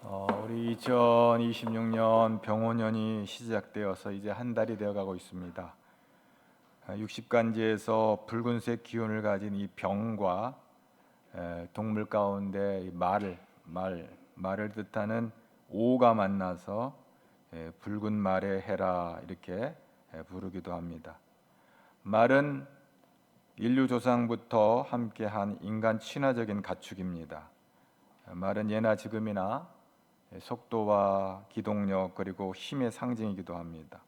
우리 2026년 병원년이 시작되어서 이제 한 달이 되어가고 있습니다. 60간지에서 붉은색 기운을 가진 이 병과 동물 가운데 이 말을 뜻하는 오가 만나서 붉은 말의 해라 이렇게 부르기도 합니다. 말은 인류 조상부터 함께한 인간 친화적인 가축입니다. 말은 예나 지금이나 속도와 기동력 그리고 힘의 상징이기도 합니다.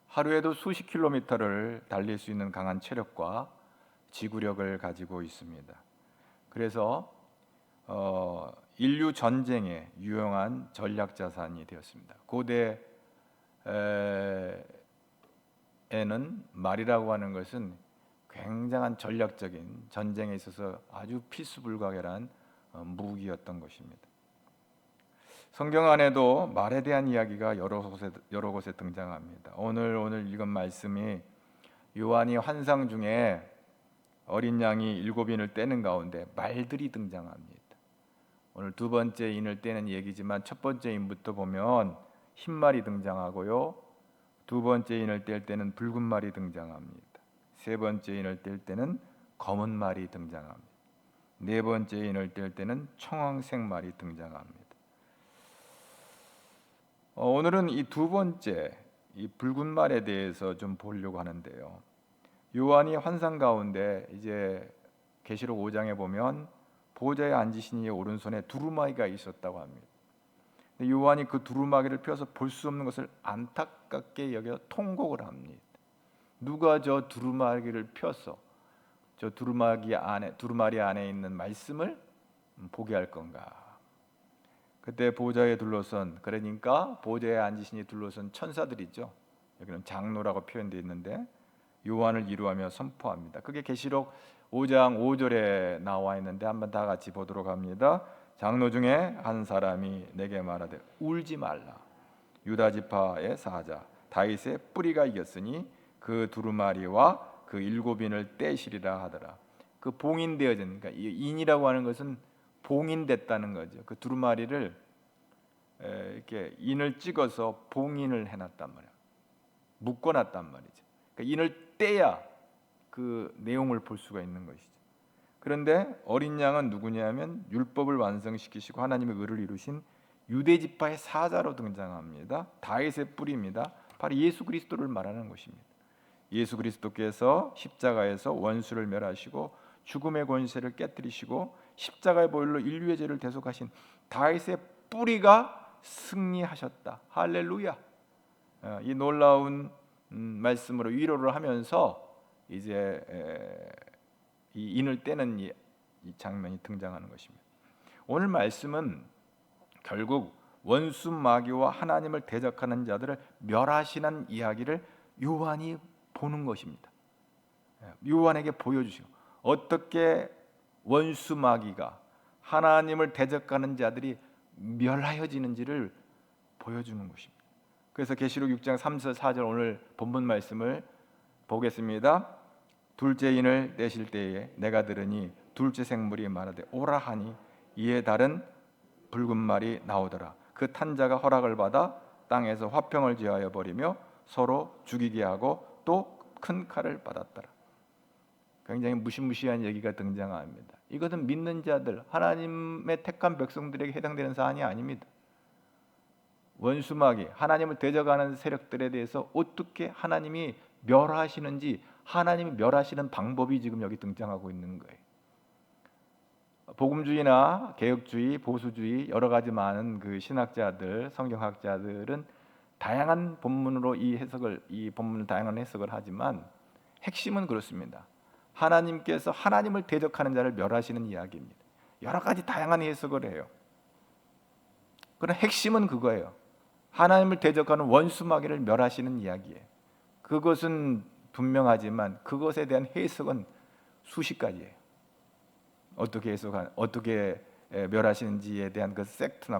하루에도 수십 킬로미터를 달릴 수 있는 강한 체력과 지구력을 가지고 있습니다. 그래서 인류 전쟁에 유용한 전략 자산이 되었습니다. 고대에는 말이라고 하는 것은 굉장한 전략적인 전쟁에 있어서 아주 필수불가결한 무기였던 것입니다. 성경 안에도 말에 대한 이야기가 여러 곳에 등장합니다. 오늘 읽은 말씀이 요한이 환상 중에 어린 양이 7인을 떼는 가운데 말들이 등장합니다. 오늘 두 번째 인을 떼는 얘기지만 첫 번째 인부터 보면 흰 말이 등장하고요. 두 번째 인을 뗄 때는 붉은 말이 등장합니다. 세 번째 인을 뗄 때는 검은 말이 등장합니다. 네 번째 인을 뗄 때는 청황색 말이 등장합니다. 오늘은 이 두 번째 이 붉은 말에 대해서 좀 보려고 하는데요. 요한이 환상 가운데 이제 계시록 5장에 보면 보좌에 앉으신 이의 오른손에 두루마기가 있었다고 합니다. 요한이 그 두루마기를 펴서 볼 수 없는 것을 안타깝게 여겨 통곡을 합니다. 누가 저 두루마기를 펴서 저 두루마리 안에 있는 말씀을 보게 할 건가? 그때 보좌에 둘러선, 그러니까 보좌에 앉으시니 둘러선 천사들이죠. 여기는 장로라고 표현되어 있는데 요한을 이루하며 선포합니다. 그게 계시록 5장 5절에 나와 있는데 한번 다 같이 보도록 합니다. 장로 중에 한 사람이 내게 말하되 울지 말라. 유다 지파의 사자 다윗의 뿌리가 이겼으니 그 두루마리와 그 7인을 떼시리라 하더라. 그 봉인되어진, 그러니까 인이라고 하는 것은 봉인됐다는 거죠. 그 두루마리를 이렇게 인을 찍어서 봉인을 해놨단 말이야. 묶어놨단 말이죠. 그러니까 인을 떼야 그 내용을 볼 수가 있는 것이죠. 그런데 어린 양은 누구냐면 율법을 완성시키시고 하나님의 의를 이루신 유대 지파의 사자로 등장합니다. 다윗의 뿌리입니다. 바로 예수 그리스도를 말하는 것입니다. 예수 그리스도께서 십자가에서 원수를 멸하시고 죽음의 권세를 깨뜨리시고 십자가의 보혈로 인류의 죄를 대속하신 다윗의 뿌리가 승리하셨다. 할렐루야. 이 놀라운 말씀으로 위로를 하면서 이제 이 인을 떼는 이 장면이 등장하는 것입니다. 오늘 말씀은 결국 원수 마귀와 하나님을 대적하는 자들을 멸하시는 이야기를 요한이 보는 것입니다. 요한에게 보여주시고 어떻게 원수 마귀가 하나님을 대적하는 자들이 멸하여지는지를 보여주는 것입니다. 그래서 계시록 6장 3절 4절 오늘 본문 말씀을 보겠습니다. 둘째 인을 떼실 때에 내가 들으니 둘째 생물이 말하되 오라 하니 이에 다른 붉은 말이 나오더라. 그 탄 자가 허락을 받아 땅에서 화평을 제하여 버리며 서로 죽이게 하고 또 큰 칼을 받았더라. 굉장히 무시무시한 얘기가 등장합니다. 이것은 믿는 자들, 하나님의 택한 백성들에게 해당되는 사안이 아닙니다. 원수마귀, 하나님을 대적하는 세력들에 대해서 어떻게 하나님이 멸하시는지, 하나님이 멸하시는 방법이 지금 여기 등장하고 있는 거예요. 복음주의나 개혁주의, 보수주의 여러 가지 많은 그 신학자들, 성경학자들은 다양한 본문으로 이 본문을 다양한 해석을 하지만 핵심은 그렇습니다. 하나님께서 하나님을 대적하는 자를 멸하시는 이야기입니다. 여러 가지 다양한 해석을 해요. 그러나 핵심은 그거예요. 하나님을 대적하는 원수 마귀를 멸하시는 이야기예요. 그것은 분명하지만 그것에 대한 해석은 수십 가지예요. 어떻게 멸하시는지에 대한 그 섹트나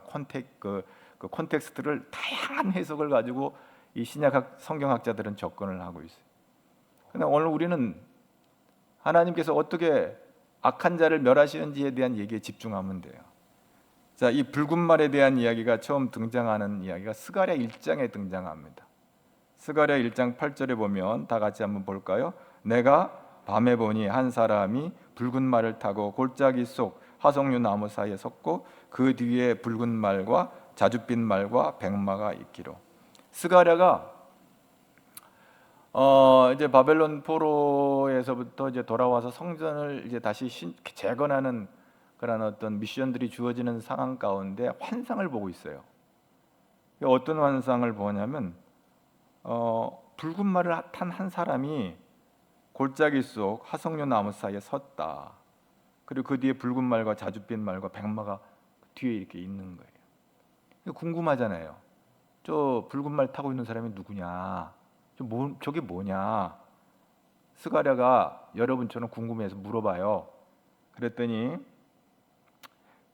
그 콘텍스트를 다양한 해석을 가지고 이 신약 성경학자들은 접근을 하고 있어요. 그런데 오늘 우리는 하나님께서 어떻게 악한 자를 멸하시는지에 대한 얘기에 집중하면 돼요. 자, 이 붉은 말에 대한 이야기가 처음 등장하는 이야기가 스가랴 1장에 등장합니다. 스가랴 1장 8절에 보면 다 같이 한번 볼까요? 내가 밤에 보니 한 사람이 붉은 말을 타고 골짜기 속 화석류 나무 사이에 섰고 그 뒤에 붉은 말과 자줏빛 말과 백마가 있기로. 스가랴가 이제 바벨론 포로에서부터 이제 돌아와서 성전을 이제 다시 재건하는 그런 어떤 미션들이 주어지는 상황 가운데 환상을 보고 있어요. 어떤 환상을 보냐면 붉은 말을 탄 한 사람이 골짜기 속 화석류 나무 사이에 섰다. 그리고 그 뒤에 붉은 말과 자줏빛 말과 백마가 뒤에 이렇게 있는 거예요. 궁금하잖아요. 저 붉은 말 타고 있는 사람이 누구냐? 저게 뭐냐? 스가랴가 여러분처럼 궁금해서 물어봐요. 그랬더니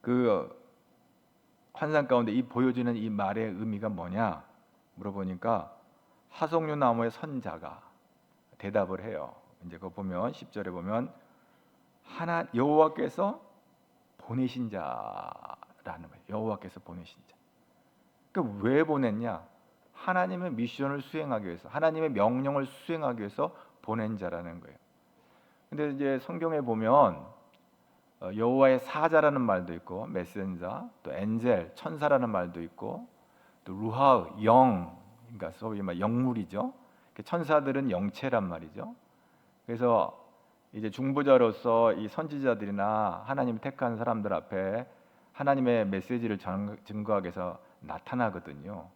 그 환상 가운데 이 보여지는 이 말의 의미가 뭐냐 물어보니까 화석류 나무의 선자가 대답을 해요. 이제 그거 보면 10절에 보면 여호와께서 보내신 자라는 거예요. 여호와께서 보내신 자. 그러니까 왜 보냈냐? 하나님의 미션을 수행하기 위해서, 하나님의 명령을 수행하기 위해서 보낸 자라는 거예요. 근데 이제 성경에 보면 여호와의 사자라는 말도 있고 메신저, 또 엔젤, 천사라는 말도 있고 또 루하, 영, 그러니까 소위 말 영물이죠. 천사들은 영체란 말이죠. 그래서 이제 중보자로서 이 선지자들이나 하나님 택한 사람들 앞에 하나님의 메시지를 증거하기 위해서 나타나거든요.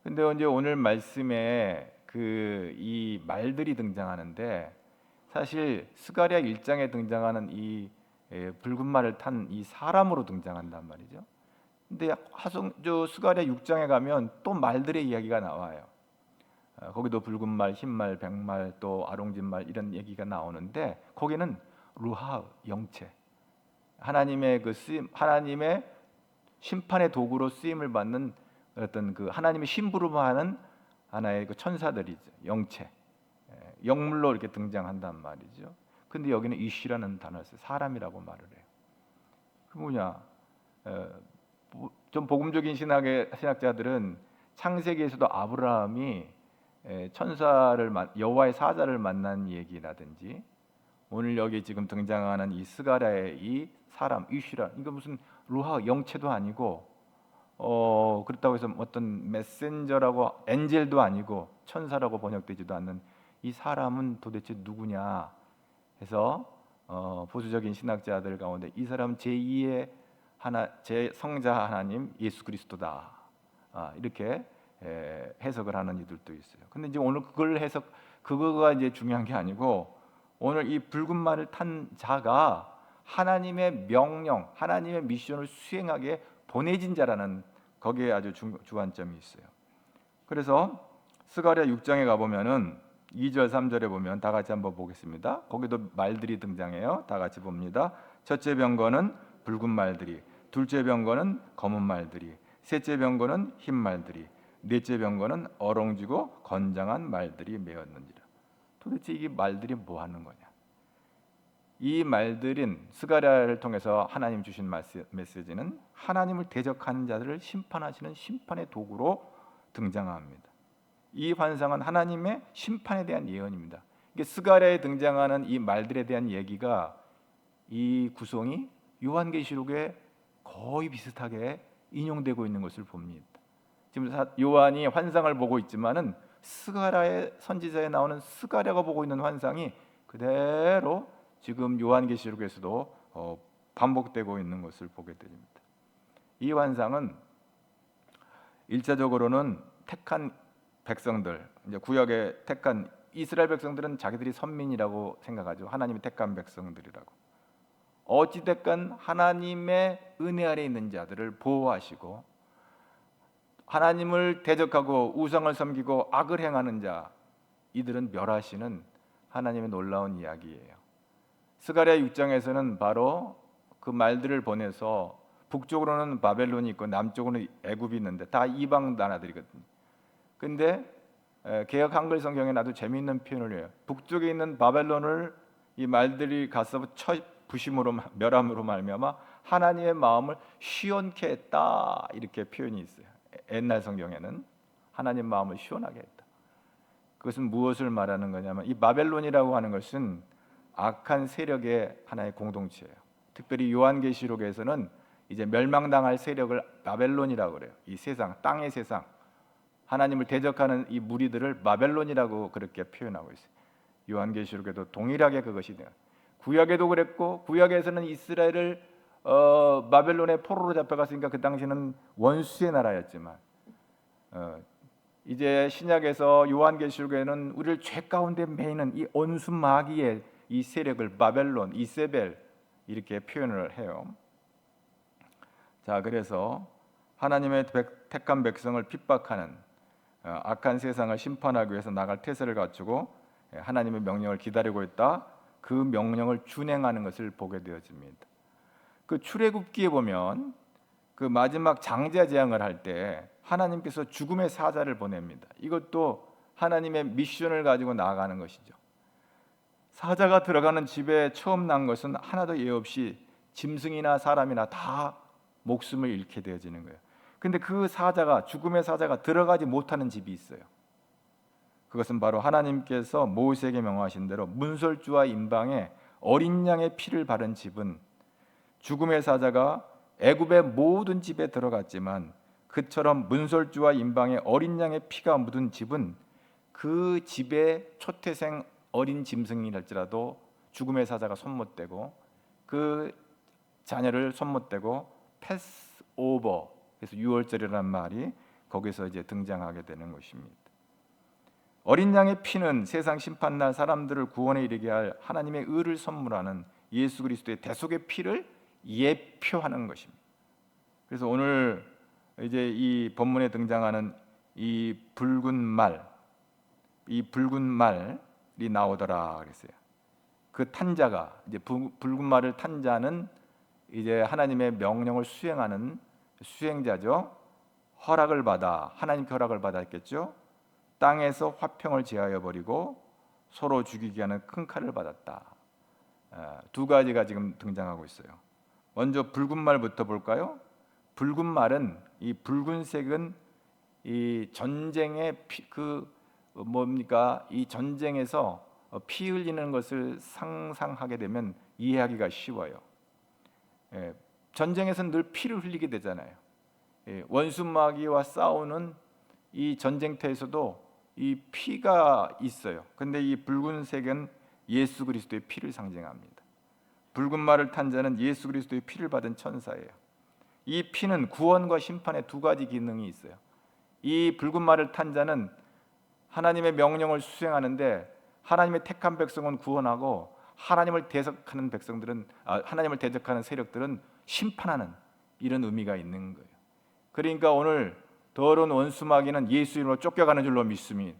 근데 이제 오늘 말씀에 이 말들이 등장하는데 사실 스가랴 1장에 등장하는 이 붉은 말을 탄 이 사람으로 등장한단 말이죠. 근데 스가랴 6장에 가면 또 말들의 이야기가 나와요. 거기도 붉은 말, 흰 말, 백말, 또 아롱진 말 이런 얘기가 나오는데 거기는 루하 영체, 하나님의 하나님의 심판의 도구로 쓰임을 받는 어떤 그 하나님의 심부름하는 하나의 그 천사들이죠. 영체, 영물로 이렇게 등장한단 말이죠. 근데 여기는 이쉬라는 단어를 써요. 사람이라고 말을 해요. 그 뭐냐? 좀 복음적인 신학자들은 창세기에서도 아브라함이 여호와의 사자를 만난 얘기라든지 오늘 여기 지금 등장하는 이 스가랴의 이 사람 이쉬라, 이거 무슨 루하 영체도 아니고 그렇다고 해서 어떤 메신저라고 엔젤도 아니고 천사라고 번역되지도 않는 이 사람은 도대체 누구냐 해서 보수적인 신학자들 가운데 이 사람 제2의 제 성자 하나님 예수 그리스도다, 이렇게 해석을 하는 이들도 있어요. 근데 이제 오늘 그거가 이제 중요한 게 아니고 오늘 이 붉은 말을 탄 자가 하나님의 명령, 하나님의 미션을 수행하게 보내진 자라는 거기에 아주 주안점이 있어요. 그래서 스가랴 6장에 가보면은 2절 3절에 보면 다 같이 한번 보겠습니다. 거기도 말들이 등장해요. 다 같이 봅니다. 첫째 병거는 붉은 말들이, 둘째 병거는 검은 말들이, 셋째 병거는 흰 말들이, 넷째 병거는 어롱지고 건장한 말들이 메었는지라. 도대체 이게 말들이 뭐 하는 거냐? 이 말들은 스가랴를 통해서 하나님 주신 메시지는 하나님을 대적하는 자들을 심판하시는 심판의 도구로 등장합니다. 이 환상은 하나님의 심판에 대한 예언입니다. 이게 스가랴에 등장하는 이 말들에 대한 얘기가 이 구성이 요한계시록에 거의 비슷하게 인용되고 있는 것을 봅니다. 지금 요한이 환상을 보고 있지만은 스가랴의 선지자에 나오는 스가랴가 보고 있는 환상이 그대로 지금 요한계시록에서도 반복되고 있는 것을 보게 됩니다. 이 환상은 일차적으로는 택한 백성들, 이제 구약에 택한 이스라엘 백성들은 자기들이 선민이라고 생각하죠. 하나님이 택한 백성들이라고. 어찌됐건 하나님의 은혜 아래 있는 자들을 보호하시고 하나님을 대적하고 우상을 섬기고 악을 행하는 자, 이들은 멸하시는 하나님의 놀라운 이야기예요. 스가랴 6장에서는 바로 그 말들을 보내서 북쪽으로는 바벨론이 있고 남쪽으로는 애굽이 있는데 다 이방 나라들이거든요. 근데 개역 한글 성경에 아주 재미있는 표현을 해요. 북쪽에 있는 바벨론을 이 말들이 가서 부심으로 멸함으로 말미암아 하나님의 마음을 시원케 했다 이렇게 표현이 있어요. 옛날 성경에는 하나님 마음을 시원하게 했다. 그것은 무엇을 말하는 거냐면 이 바벨론이라고 하는 것은 악한 세력의 하나의 공동체예요. 특별히 요한계시록에서는 이제 멸망당할 세력을 바벨론이라고 그래요. 이 세상, 땅의 세상, 하나님을 대적하는 이 무리들을 바벨론이라고 그렇게 표현하고 있어요. 요한계시록에도 동일하게 그것이 돼요. 구약에도 그랬고, 구약에서는 이스라엘을 바벨론의 포로로 잡혀갔으니까 그 당시는 원수의 나라였지만 이제 신약에서 요한계시록에는 우리를 죄 가운데 매이는 이 원수 마귀의 이 세력을 바벨론, 이세벨 이렇게 표현을 해요. 자, 그래서 하나님의 택한 백성을 핍박하는 악한 세상을 심판하기 위해서 나갈 태세를 갖추고 하나님의 명령을 기다리고 있다. 그 명령을 준행하는 것을 보게 되어집니다. 그 출애굽기에 보면 그 마지막 장자 재앙을 할 때 하나님께서 죽음의 사자를 보냅니다. 이것도 하나님의 미션을 가지고 나아가는 것이죠. 사자가 들어가는 집에 처음 난 것은 하나도 예 없이 짐승이나 사람이나 다 목숨을 잃게 되어지는 거예요. 근데 그 사자가, 죽음의 사자가 들어가지 못하는 집이 있어요. 그것은 바로 하나님께서 모세에게 명하신 대로 문설주와 임방에 어린 양의 피를 바른 집은 죽음의 사자가 애굽의 모든 집에 들어갔지만 그처럼 문설주와 임방에 어린 양의 피가 묻은 집은 그 집의 초태생 어린 짐승이랄지라도 죽음의 사자가 손못대고 그 자녀를 손못대고 패스오버, 그래서 유월절이라는 말이 거기서 이제 등장하게 되는 것입니다. 어린 양의 피는 세상 심판날 사람들을 구원에 이르게 할 하나님의 의를 선물하는 예수 그리스도의 대속의 피를 예표하는 것입니다. 그래서 오늘 이제 이 본문에 등장하는 이 붉은 말이 나오더라 그랬어요. 그 탄자가 이제 붉은 말을 탄 자는 이제 하나님의 명령을 수행하는 수행자죠. 허락을 받아, 하나님께 허락을 받았겠죠. 땅에서 화평을 제하여 버리고 서로 죽이게 하는 큰 칼을 받았다. 두 가지가 지금 등장하고 있어요. 먼저 붉은 말부터 볼까요? 붉은 말은, 이 붉은색은 이 전쟁의 이 전쟁에서 피 흘리는 것을 상상하게 되면 이해하기가 쉬워요. 전쟁에서는 늘 피를 흘리게 되잖아요. 원수 마귀와 싸우는 이 전쟁터에서도 이 피가 있어요. 근데 이 붉은색은 예수 그리스도의 피를 상징합니다. 붉은 말을 탄 자는 예수 그리스도의 피를 받은 천사예요. 이 피는 구원과 심판의 두 가지 기능이 있어요. 이 붉은 말을 탄 자는 하나님의 명령을 수행하는데 하나님의 택한 백성은 구원하고 하나님을 대적하는 백성들은 하나님을 대적하는 세력들은 심판하는 이런 의미가 있는 거예요. 그러니까 오늘 더러운 원수 마귀는 예수 이름으로 쫓겨가는 줄로 믿습니다.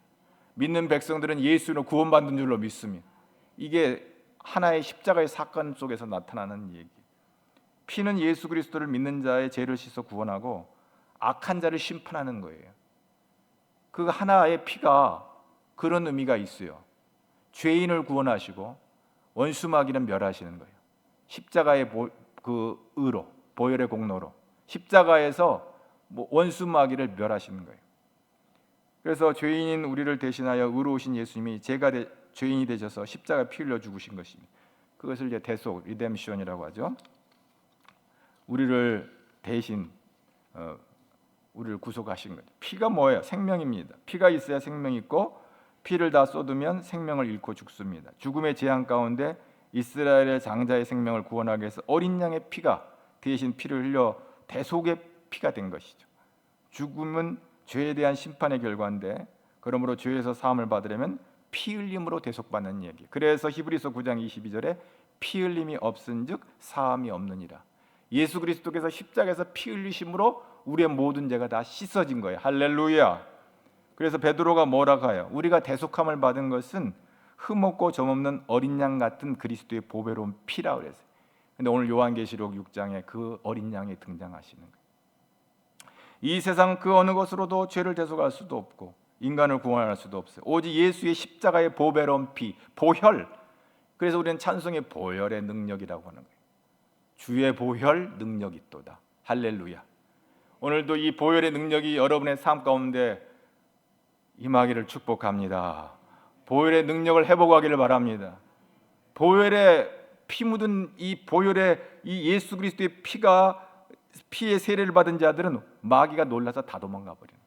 믿는 백성들은 예수 이름으로 구원받는 줄로 믿습니다. 이게 하나의 십자가의 사건 속에서 나타나는 얘기. 피는 예수 그리스도를 믿는 자의 죄를 씻어 구원하고 악한 자를 심판하는 거예요. 그 하나의 피가 그런 의미가 있어요. 죄인을 구원하시고 원수 마귀는 멸하시는 거예요. 십자가의 그 의로, 보혈의 공로로 십자가에서 원수 마귀를 멸하시는 거예요. 그래서 죄인인 우리를 대신하여 의로우신 예수님이 죄인이 되셔서 십자가에 피 흘려 죽으신 것입니다. 그것을 이제 대속, 리뎀션이라고 하죠. 우리를 대신 우리를 구속하신 거죠. 피가 뭐예요? 생명입니다. 피가 있어야 생명이 있고 피를 다 쏟으면 생명을 잃고 죽습니다. 죽음의 재앙 가운데 이스라엘의 장자의 생명을 구원하기 위해서 어린 양의 피가 대신 피를 흘려 대속의 피가 된 것이죠. 죽음은 죄에 대한 심판의 결과인데 그러므로 죄에서 사함을 받으려면 피 흘림으로 대속받는 얘기. 그래서 히브리서 9장 22절에 피 흘림이 없은즉 사함이 없느니라. 예수 그리스도께서 십자가에서 피 흘리심으로 우리의 모든 죄가 다 씻어진 거예요. 할렐루야. 그래서 베드로가 뭐라고 해요? 우리가 대속함을 받은 것은 흠없고 점없는 어린 양 같은 그리스도의 보배로운 피라 그랬어요. 근데 오늘 요한계시록 6장에 그 어린 양이 등장하시는 거예요. 이 세상 그 어느 것으로도 죄를 대속할 수도 없고 인간을 구원할 수도 없어요. 오직 예수의 십자가의 보배로운 피, 보혈. 그래서 우리는 찬송의 보혈의 능력이라고 하는 거예요. 주의 보혈 능력이 있도다. 할렐루야. 오늘도 이 보혈의 능력이 여러분의 삶 가운데 임하기를 축복합니다. 보혈의 능력을 회복하기를 바랍니다. 보혈의 피 묻은 이 보혈의 이 예수 그리스도의 피의 세례를 받은 자들은 마귀가 놀라서 다 도망가 버려요.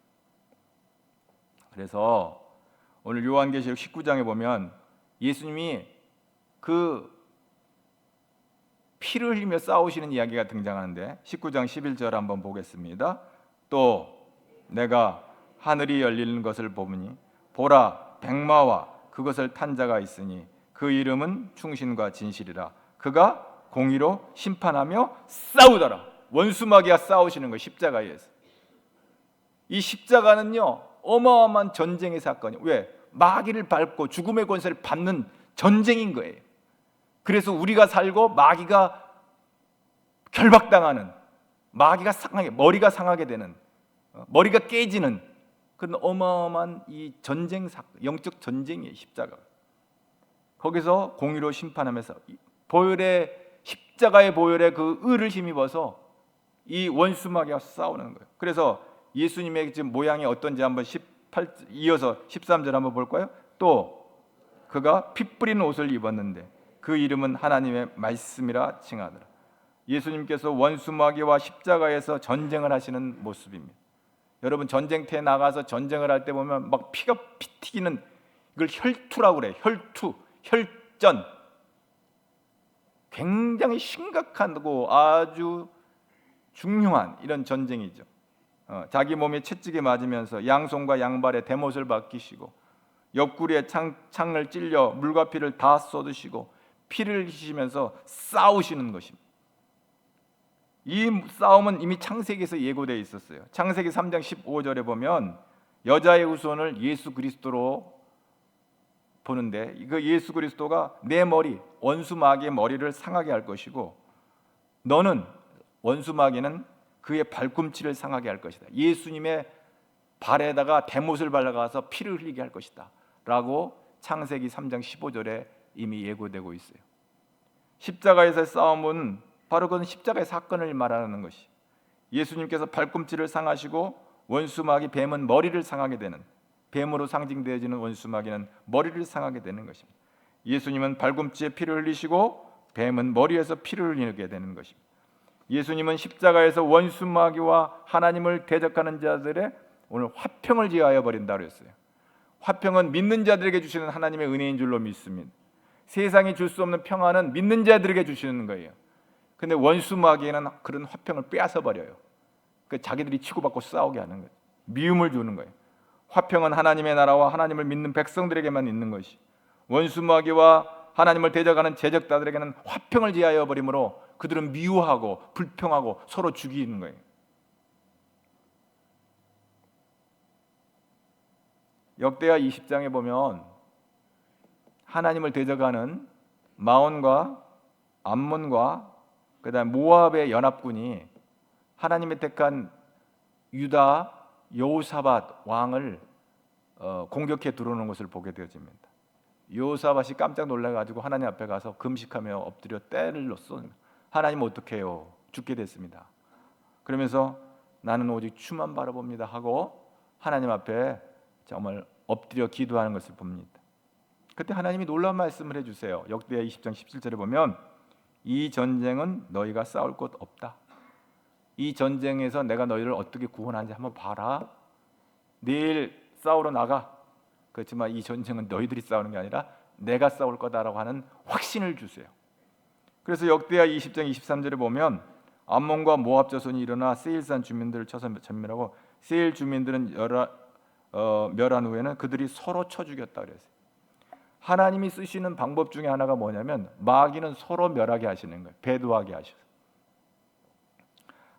그래서 오늘 요한계시록 19장에 보면 예수님이 그 피를 흘리며 싸우시는 이야기가 등장하는데 19장 11절 한번 보겠습니다. 또 내가 하늘이 열리는 것을 보니 보라 백마와 그것을 탄 자가 있으니 그 이름은 충신과 진실이라. 그가 공의로 심판하며 싸우더라. 원수마귀와 싸우시는 거 십자가에서. 이 십자가는요 어마어마한 전쟁의 사건이에요. 왜? 마귀를 밟고 죽음의 권세를 받는 전쟁인 거예요. 그래서 우리가 살고 마귀가 결박당하는, 마귀가 상하게, 머리가 상하게 되는, 머리가 깨지는 그런 어마어마한 이 전쟁 사건, 영적 전쟁이에요. 십자가. 거기서 공의로 심판하면서 십자가의 보혈에 그 의를 힘입어서 이 원수 마귀와 싸우는 거예요. 그래서 예수님의 지금 모양이 어떤지 한번 이어서 13절 한번 볼까요? 또 그가 피 뿌리는 옷을 입었는데 그 이름은 하나님의 말씀이라 칭하더라. 예수님께서 원수 마귀와 십자가에서 전쟁을 하시는 모습입니다. 여러분 전쟁터에 나가서 전쟁을 할 때 보면 막 피가 피 튀기는, 이걸 혈투라고 그래요. 혈전. 굉장히 심각하고 아주 중요한 이런 전쟁이죠. 자기 몸에 채찍에 맞으면서 양손과 양발에 대못을 박히시고 옆구리에 창을 찔려 물과 피를 다 쏟으시고 피를 흘리시면서 싸우시는 것입니다. 이 싸움은 이미 창세기에서 예고되어 있었어요. 창세기 3장 15절에 보면 여자의 후손을 예수 그리스도로 보는데 그 예수 그리스도가 내 머리, 원수 마귀의 머리를 상하게 할 것이고 너는, 원수 마귀는 그의 발꿈치를 상하게 할 것이다. 예수님의 발에다가 대못을 발라가서 피를 흘리게 할 것이다 라고 창세기 3장 15절에 이미 예고되고 있어요. 십자가에서의 싸움은 바로 그런 십자가의 사건을 말하는 것이, 예수님께서 발꿈치를 상하시고 원수 마귀 뱀은 머리를 상하게 되는, 뱀으로 상징되어지는 원수 마귀는 머리를 상하게 되는 것입니다. 예수님은 발꿈치에 피를 흘리시고 뱀은 머리에서 피를 흘리게 되는 것입니다. 예수님은 십자가에서 원수 마귀와 하나님을 대적하는 자들의 오늘 화평을 지하여 버린다고 했어요. 화평은 믿는 자들에게 주시는 하나님의 은혜인 줄로 믿습니다. 세상이 줄 수 없는 평안은 믿는 자들에게 주시는 거예요. 근데 원수 마귀에는 그런 화평을 빼앗아 버려요. 그 자기들이 치고받고 싸우게 하는 거예요. 미움을 주는 거예요. 화평은 하나님의 나라와 하나님을 믿는 백성들에게만 있는 것이, 원수 마귀와 하나님을 대적하는 제적자들에게는 화평을 지하여 버림으로 그들은 미워하고 불평하고 서로 죽이는 거예요. 역대하 20장에 보면 하나님을 대적하는 마온과 암몬과 그다음 모압의 연합군이 하나님의 택한 유다 여호사밧 왕을 공격해 들어오는 것을 보게 되어집니다. 여호사밧이 깜짝 놀라가지고 하나님 앞에 가서 금식하며 엎드려 떼를 쏟습니다. 하나님 어떻게 해요? 죽게 됐습니다. 그러면서 나는 오직 주만 바라봅니다 하고 하나님 앞에 정말 엎드려 기도하는 것을 봅니다. 그때 하나님이 놀라운 말씀을 해주세요. 역대하 20장 17절에 보면 이 전쟁은 너희가 싸울 곳 없다. 이 전쟁에서 내가 너희를 어떻게 구원하는지 한번 봐라. 내일 싸우러 나가. 그렇지만 이 전쟁은 너희들이 싸우는 게 아니라 내가 싸울 거다라고 하는 확신을 주세요. 그래서 역대하 20장 23절에 보면 암몬과 모압 자손이 일어나 세일산 주민들을 쳐서 전멸하고 세일 주민들은 멸한 후에는 그들이 서로 쳐 죽였다 그랬어요. 하나님이 쓰시는 방법 중에 하나가 뭐냐면 마귀는 서로 멸하게 하시는 거예요. 배도하게 하셔서.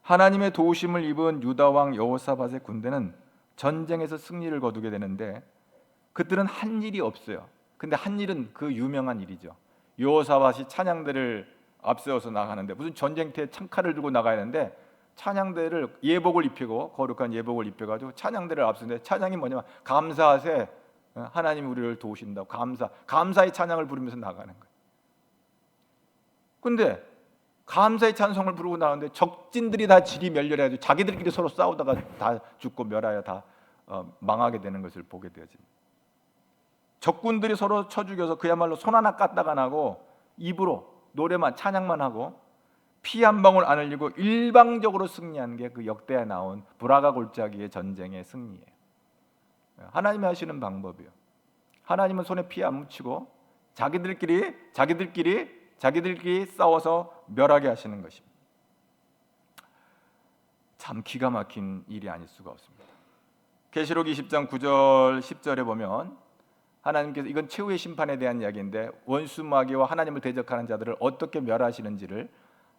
하나님의 도우심을 입은 유다 왕 여호사밧의 군대는 전쟁에서 승리를 거두게 되는데 그들은 한 일이 없어요. 근데 한 일은 그 유명한 일이죠. 여호사밧이 찬양대를 앞세워서 나가는데 무슨 전쟁터에 창칼을 들고 나가야 하는데 찬양대를 예복을 입히고 거룩한 예복을 입혀가지고 찬양대를 앞서는데 찬양이 뭐냐면 감사하세, 하나님이 우리를 도우신다고 감사의 찬양을 부르면서 나가는 거예요. 근데 감사의 찬송을 부르고 나오는데 적진들이 다 질이 멸렬해가지고 자기들끼리 서로 싸우다가 다 죽고 멸하여 다 망하게 되는 것을 보게 되어집니다. 적군들이 서로 쳐 죽여서 그야말로 손 하나 까딱 안 하고 입으로 노래만 찬양만 하고 피 한 방울 안 흘리고 일방적으로 승리한 게 그 역대에 나온 브라가 골짜기의 전쟁의 승리예요. 하나님이 하시는 방법이요. 하나님은 손에 피 안 묻히고 자기들끼리 싸워서 멸하게 하시는 것입니다. 참 기가 막힌 일이 아닐 수가 없습니다. 계시록 20장 9절 10절에 보면 하나님께서, 이건 최후의 심판에 대한 이야기인데 원수 마귀와 하나님을 대적하는 자들을 어떻게 멸하시는지를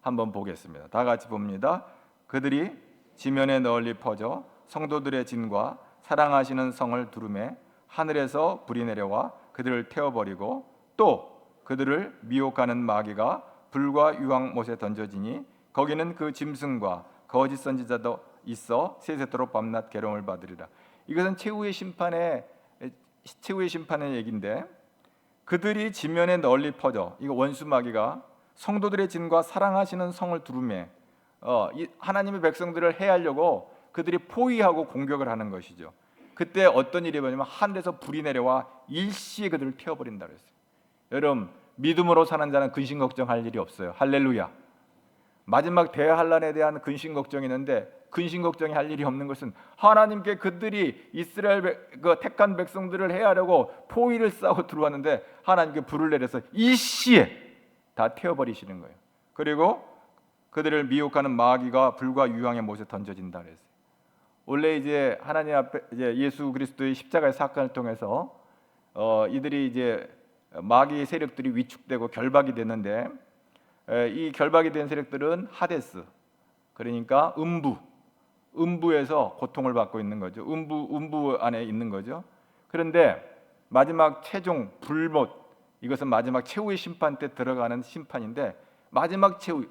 한번 보겠습니다. 다 같이 봅니다. 그들이 지면에 널리 퍼져 성도들의 진과 사랑하시는 성을 두루매 하늘에서 불이 내려와 그들을 태워버리고 또 그들을 미혹하는 마귀가 불과 유황 못에 던져지니 거기는 그 짐승과 거짓 선지자도 있어 세세토록 밤낮 괴로움을 받으리라. 이것은 최후의 심판의 얘기인데, 그들이 지면에 널리 퍼져, 이거 원수 마귀가 성도들의 진과 사랑하시는 성을 두루매 하나님의 백성들을 해하려고 그들이 포위하고 공격을 하는 것이죠. 그때 어떤 일이 벌어지냐면 하늘에서 불이 내려와 일시에 그들을 태워버린다 그랬어요. 여러분, 믿음으로 사는 자는 근심 걱정할 일이 없어요. 할렐루야. 마지막 대환란에 대한 근심 걱정이 있는데 근심 걱정이 할 일이 없는 것은 하나님께 그들이 이스라엘 택한 백성들을 해하려고 포위를 싸고 들어왔는데 하나님께 불을 내려서 일시에 다 태워버리시는 거예요. 그리고 그들을 미혹하는 마귀가 불과 유황의 못에 던져진다 그랬어요. 원래 이제 하나님 앞에 이제 예수 그리스도의 십자가의 사건을 통해서 이들이 이제 마귀의 세력들이 위축되고 결박이 됐는데, 이 결박이 된 세력들은 하데스, 그러니까 음부에서 고통을 받고 있는 거죠. 음부 안에 있는 거죠. 그런데 마지막 최종 불못, 이것은 마지막 최후의 심판 때 들어가는 심판인데 마지막 최후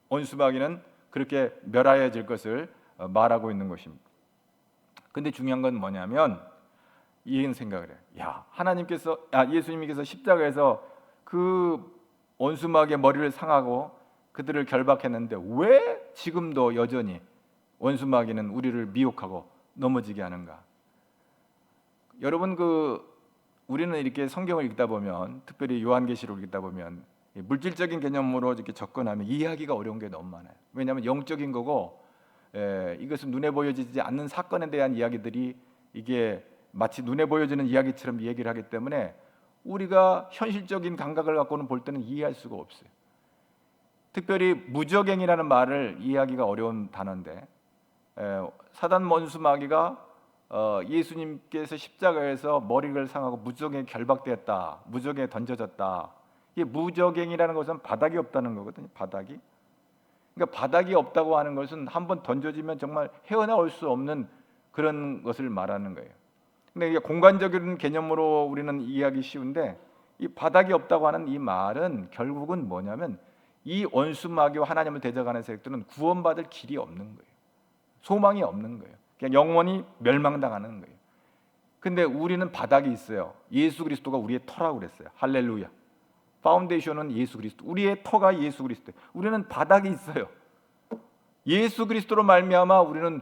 원수 마귀는 그렇게 멸하여질 것을 말하고 있는 것입니다. 근데 중요한 건 뭐냐면 이런 생각을 해요. 예수님께서 십자가에서 그 원수 마귀의 머리를 상하고 그들을 결박했는데 왜 지금도 여전히 원수 마귀는 우리를 미혹하고 넘어지게 하는가? 여러분, 우리는 이렇게 성경을 읽다 보면, 특별히 요한계시록을 읽다 보면 물질적인 개념으로 이렇게 접근하면 이해하기가 어려운 게 너무 많아요. 왜냐하면 영적인 거고 이것은 눈에 보여지지 않는 사건에 대한 이야기들이 이게 마치 눈에 보여지는 이야기처럼 얘기를 하기 때문에 우리가 현실적인 감각을 갖고는 볼 때는 이해할 수가 없어요. 특별히 무저갱이라는 말을 이해하기가 어려운 단어인데, 사단 원수 마귀가 예수님께서 십자가에서 머리를 상하고 무저갱에 결박되었다, 무저갱에 던져졌다. 이 무저갱이라는 것은 바닥이 없다는 거거든요. 바닥이. 그러니까 바닥이 없다고 하는 것은 한번 던져지면 정말 헤어나올 수 없는 그런 것을 말하는 거예요. 근데 이게 공간적인 개념으로 우리는 이해하기 쉬운데, 이 바닥이 없다고 하는 이 말은 결국은 뭐냐면 이 원수 마귀와 하나님을 대적하는 세력들은 구원받을 길이 없는 거예요. 소망이 없는 거예요. 그냥 영원히 멸망당하는 거예요. 근데 우리는 바닥이 있어요. 예수 그리스도가 우리의 터라고 그랬어요. 할렐루야. 파운데이션은 예수 그리스도. 우리의 터가 예수 그리스도. 우리는 바닥이 있어요. 예수 그리스도로 말미암아 우리는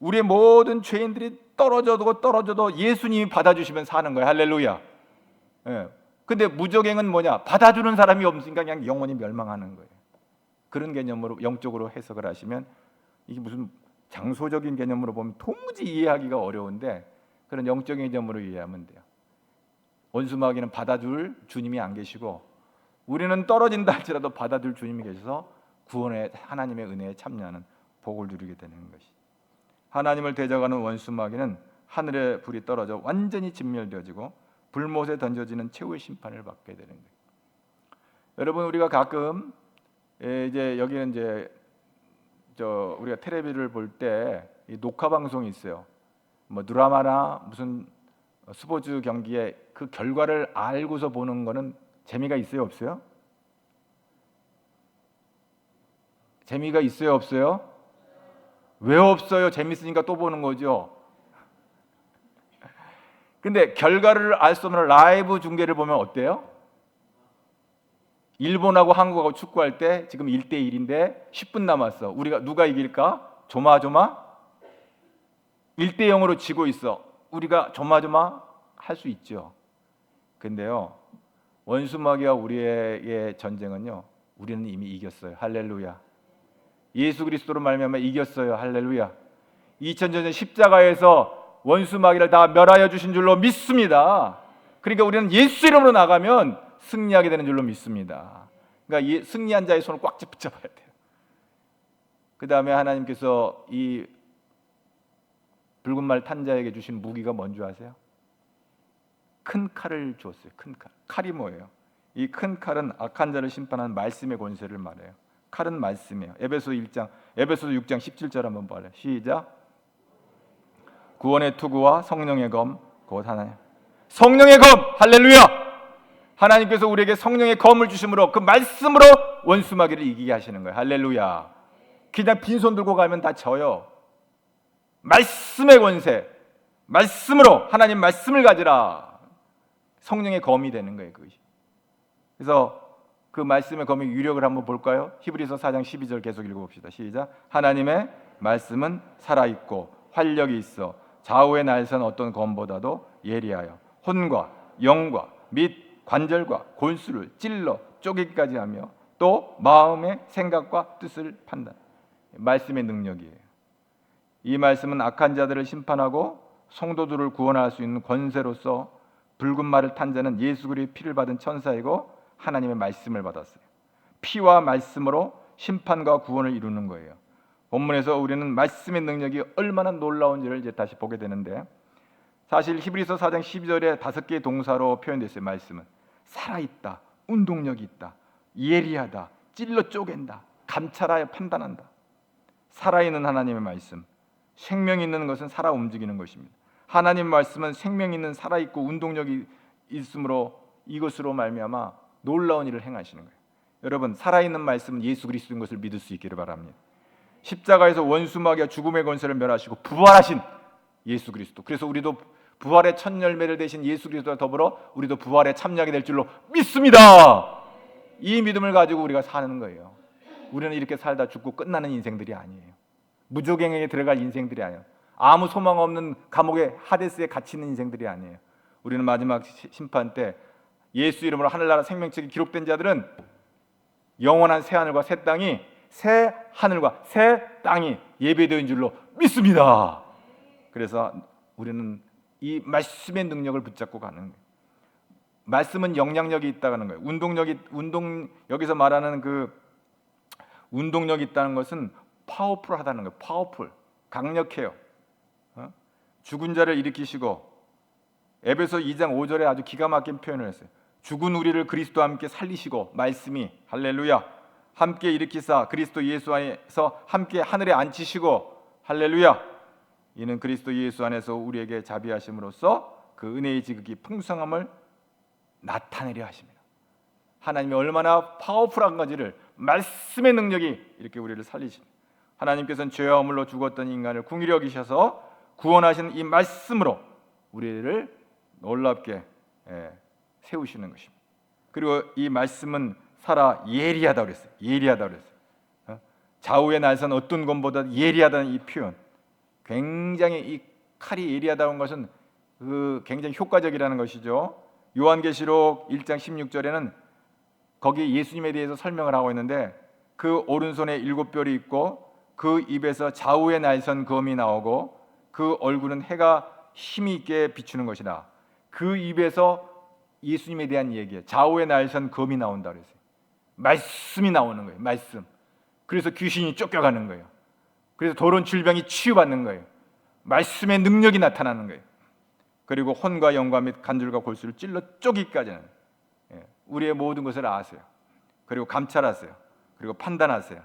우리의 모든 죄인들이 떨어져도 예수님이 받아주시면 사는 거예요. 할렐루야. 예. 근데 무저갱은 뭐냐? 받아주는 사람이 없으니까 그냥 영원히 멸망하는 거예요. 그런 개념으로 영적으로 해석을 하시면 이게 무슨 장소적인 개념으로 보면 도무지 이해하기가 어려운데 그런 영적인 개념으로 이해하면 돼요. 원수 마귀는 받아줄 주님이 안 계시고 우리는 떨어진다 할지라도 받아줄 주님이 계셔서 구원의 하나님의 은혜에 참여하는 복을 누리게 되는 것이. 하나님을 대적하는 원수 마귀는 하늘에 불이 떨어져 완전히 진멸되어지고 불못에 던져지는 최후의 심판을 받게 되는 거예요. 여러분, 우리가 가끔 이제 여기는 이제 우리가 텔레비를 볼 때 녹화 방송이 있어요. 뭐 드라마나 무슨 스포츠 경기에 그 결과를 알고서 보는 거는 재미가 있어요, 없어요? 재미가 있어요, 없어요? 왜 없어요? 재밌으니까 또 보는 거죠. 근데 결과를 알 수 없는 라이브 중계를 보면 어때요? 일본하고 한국하고 축구할 때 지금 1대1인데 10분 남았어. 우리가 누가 이길까? 조마조마 1대0으로 지고 있어. 우리가 조마조마 할 수 있죠. 근데요, 원수마귀와 우리의 전쟁은요, 우리는 이미 이겼어요. 할렐루야. 예수 그리스도로 말미암아 이겼어요. 할렐루야. 2000년 전 십자가에서 원수마귀를 다 멸하여 주신 줄로 믿습니다. 그러니까 우리는 예수 이름으로 나가면 승리하게 되는 줄로 믿습니다. 그러니까 승리한 자의 손을 꽉 붙잡아야 돼요. 그 다음에 하나님께서 이 붉은 말 탄 자에게 주신 무기가 뭔지 아세요? 큰 칼을 줬어요. 큰 칼. 칼이 뭐예요? 이 큰 칼은 악한 자를 심판하는 말씀의 권세를 말해요. 칼은 말씀이에요. 에베소 6장 17절 한번 봐요. 시작. 구원의 투구와 성령의 검, 곧 하나님. 성령의 검, 할렐루야. 하나님께서 우리에게 성령의 검을 주심으로 그 말씀으로 원수마귀를 이기게 하시는 거예요. 할렐루야. 그냥 빈손 들고 가면 다 져요. 말씀의 권세, 말씀으로 하나님 말씀을 가지라. 성령의 검이 되는 거예요, 그것이. 그래서 그 말씀의 검의 유력을 한번 볼까요? 히브리서 4장 12절 계속 읽어봅시다. 시작. 하나님의 말씀은 살아있고 활력이 있어 좌우의 날선 어떤 검보다도 예리하여 혼과 영과 및 관절과 골수를 찔러 쪼개기까지 하며 또 마음의 생각과 뜻을 판단. 말씀의 능력이에요. 이 말씀은 악한 자들을 심판하고 성도들을 구원할 수 있는 권세로서 붉은 말을 탄 자는 예수 그리스도의 피를 받은 천사이고 하나님의 말씀을 받았어요. 피와 말씀으로 심판과 구원을 이루는 거예요. 본문에서 우리는 말씀의 능력이 얼마나 놀라운지를 이제 다시 보게 되는데, 사실 히브리서 4장 12절에 5개의 동사로 표현됐어요. 말씀은 살아있다, 운동력이 있다, 예리하다, 찔러 쪼갠다, 감찰하여 판단한다. 살아있는 하나님의 말씀, 생명 있는 것은 살아 움직이는 것입니다. 하나님 말씀은 생명 있는 살아있고 운동력이 있으므로 이것으로 말미암아 놀라운 일을 행하시는 거예요. 여러분, 살아있는 말씀은 예수 그리스도인 것을 믿을 수 있기를 바랍니다. 십자가에서 원수마귀와 죽음의 권세를 멸하시고 부활하신 예수 그리스도, 그래서 우리도 부활의 첫 열매를 대신 예수 그리스도와 더불어 우리도 부활에 참여하게 될 줄로 믿습니다. 이 믿음을 가지고 우리가 사는 거예요. 우리는 이렇게 살다 죽고 끝나는 인생들이 아니에요. 무조갱에 들어갈 인생들이 아니에요. 아무 소망 없는 감옥의 하데스에 갇히는 인생들이 아니에요. 우리는 마지막 심판 때 예수 이름으로 하늘나라 생명책에 기록된 자들은 영원한 새 하늘과 새 땅이 새 하늘과 새 땅이 예배되는 줄로 믿습니다. 그래서 우리는 이 말씀의 능력을 붙잡고 가는 거예요. 말씀은 영향력이 있다는 거예요. 여기서 말하는 그 운동력이 있다는 것은 파워풀하다는 거예요. 파워풀, 강력해요. 죽은 자를 일으키시고, 에베소 2장 5절에 아주 기가 막힌 표현을 했어요. 죽은 우리를 그리스도와 함께 살리시고, 말씀이 할렐루야, 함께 일으키사 그리스도 예수 안에서 함께 하늘에 앉히시고, 할렐루야, 이는 그리스도 예수 안에서 우리에게 자비하심으로써 그 은혜의 지극히 풍성함을 나타내려 하십니다. 하나님이 얼마나 파워풀한 건지를 말씀의 능력이 이렇게 우리를 살리십니다. 하나님께서는 죄와 허물로 죽었던 인간을 긍휼히 여기셔서 구원하시는 이 말씀으로 우리를 놀랍게 세우시는 것입니다. 그리고 이 말씀은 살아 예리하다고 그랬어요. 예리하다고 그랬어요. 좌우의 날선 어떤 검보다 예리하다는 이 표현, 굉장히 이 칼이 예리하다는 것은 굉장히 효과적이라는 것이죠. 요한계시록 1장 16절에는 거기 예수님에 대해서 설명을 하고 있는데, 그 오른손에 7뼈리 있고 그 입에서 좌우의 날선 검이 나오고 그 얼굴은 해가 힘이 있게 비추는 것이다. 그 입에서 예수님에 대한 얘기예요. 좌우의 날선 검이 나온다 그랬어요. 말씀이 나오는 거예요. 말씀. 그래서 귀신이 쫓겨가는 거예요. 그래서 더러운 질병이 치유받는 거예요. 말씀의 능력이 나타나는 거예요. 그리고 혼과 영과 및 간절과 골수를 찔러 쪼기까지는 우리의 모든 것을 아세요. 그리고 감찰하세요. 그리고 판단하세요.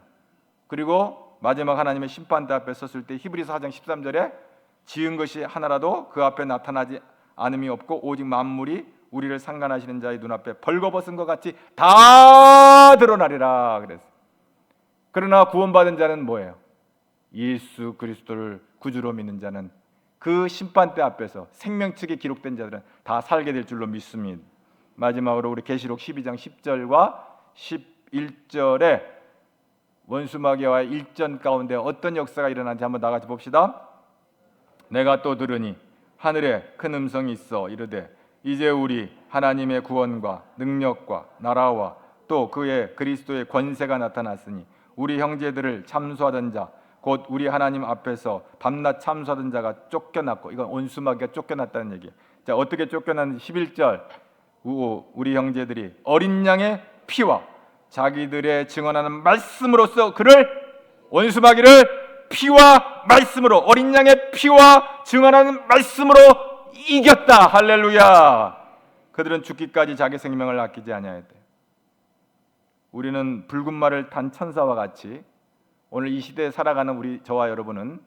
그리고 마지막 하나님의 심판대 앞에 섰을 때 히브리서 4장 13절에 지은 것이 하나라도 그 앞에 나타나지 않음이 없고 오직 만물이 우리를 상관하시는 자의 눈앞에 벌거벗은 것 같이 다 드러나리라 그랬어요. 그러나 구원받은 자는 뭐예요? 예수 그리스도를 구주로 믿는 자는 그 심판대 앞에서 생명책에 기록된 자들은 다 살게 될 줄로 믿습니다. 마지막으로 우리 계시록 12장 10절과 11절에 원수마귀와의 일전 가운데 어떤 역사가 일어난지 한번 나가서 봅시다. 내가 또 들으니 하늘에 큰 음성이 있어 이르되 이제 우리 하나님의 구원과 능력과 나라와 또 그의 그리스도의 권세가 나타났으니 우리 형제들을 참수하던 자 곧 우리 하나님 앞에서 밤낮 참수하던 자가 쫓겨났고, 이건 원수마귀가 쫓겨났다는 얘기예요. 자, 어떻게 쫓겨났는지 11절 우리 형제들이 어린 양의 피와 자기들의 증언하는 말씀으로써 그를, 원수마귀를 피와 말씀으로, 어린 양의 피와 증언하는 말씀으로 이겼다. 할렐루야. 그들은 죽기까지 자기 생명을 아끼지 아니하였대. 우리는 붉은 말을 탄 천사와 같이 오늘 이 시대에 살아가는 저와 여러분은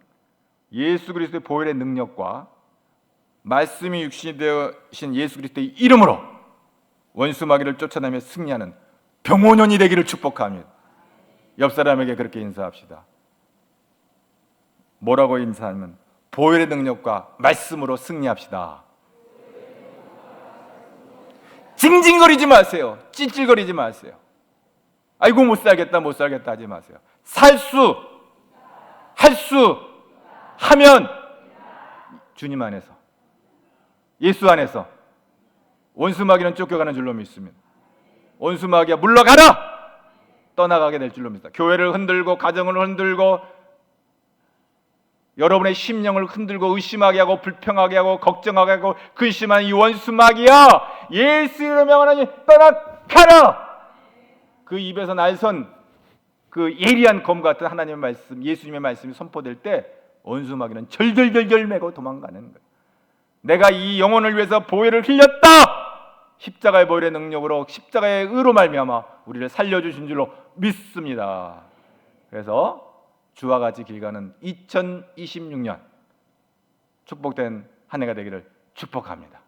예수 그리스도의 보혈의 능력과 말씀이 육신이 되신 예수 그리스도의 이름으로 원수마귀를 쫓아내며 승리하는 병원원이 되기를 축복합니다. 옆 사람에게 그렇게 인사합시다. 뭐라고 인사하면 보혈의 능력과 말씀으로 승리합시다. 징징거리지 마세요. 찔찔거리지 마세요. 아이고 못 살겠다 하지 마세요. 할 수 하면 주님 안에서, 예수 안에서 원수마귀는 쫓겨가는 줄로 믿습니다. 원수마귀야 물러가라! 떠나가게 될 줄로 믿습니다. 교회를 흔들고 가정을 흔들고 여러분의 심령을 흔들고 의심하게 하고 불평하게 하고 걱정하게 하고 근심하는 이 원수마귀야, 예수 이름으로 명하노니 떠나가라! 그 입에서 날선 그 예리한 검 같은 하나님의 말씀, 예수님의 말씀이 선포될 때 원수마귀는 절절절절 매고 도망가는 거예요. 내가 이 영혼을 위해서 보혈을 흘렸다. 십자가의 보혈의 능력으로, 십자가의 의로 말미암아 우리를 살려주신 줄로 믿습니다. 그래서 주와 같이 길가는 2026년 축복된 한 해가 되기를 축복합니다.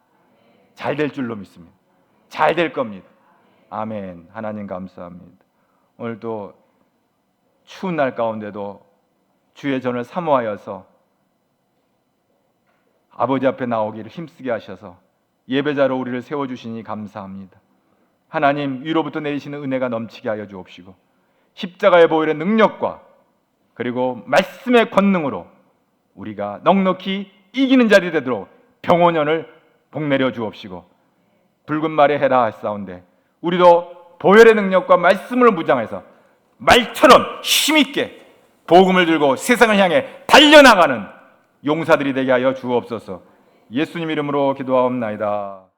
잘 될 줄로 믿습니다. 잘 될 겁니다. 아멘. 하나님 감사합니다. 오늘도 추운 날 가운데도 주의 전을 사모하여서 아버지 앞에 나오기를 힘쓰게 하셔서 예배자로 우리를 세워주시니 감사합니다. 하나님, 위로부터 내리시는 은혜가 넘치게 하여 주옵시고 십자가의 보혈의 능력과 그리고 말씀의 권능으로 우리가 넉넉히 이기는 자리 되도록 병원연을 복내려 주옵시고 붉은 말에 해라 하사온데 우리도 보혈의 능력과 말씀을 무장해서 말처럼 힘있게 복음을 들고 세상을 향해 달려나가는 용사들이 되게 하여 주옵소서. 예수님 이름으로 기도하옵나이다.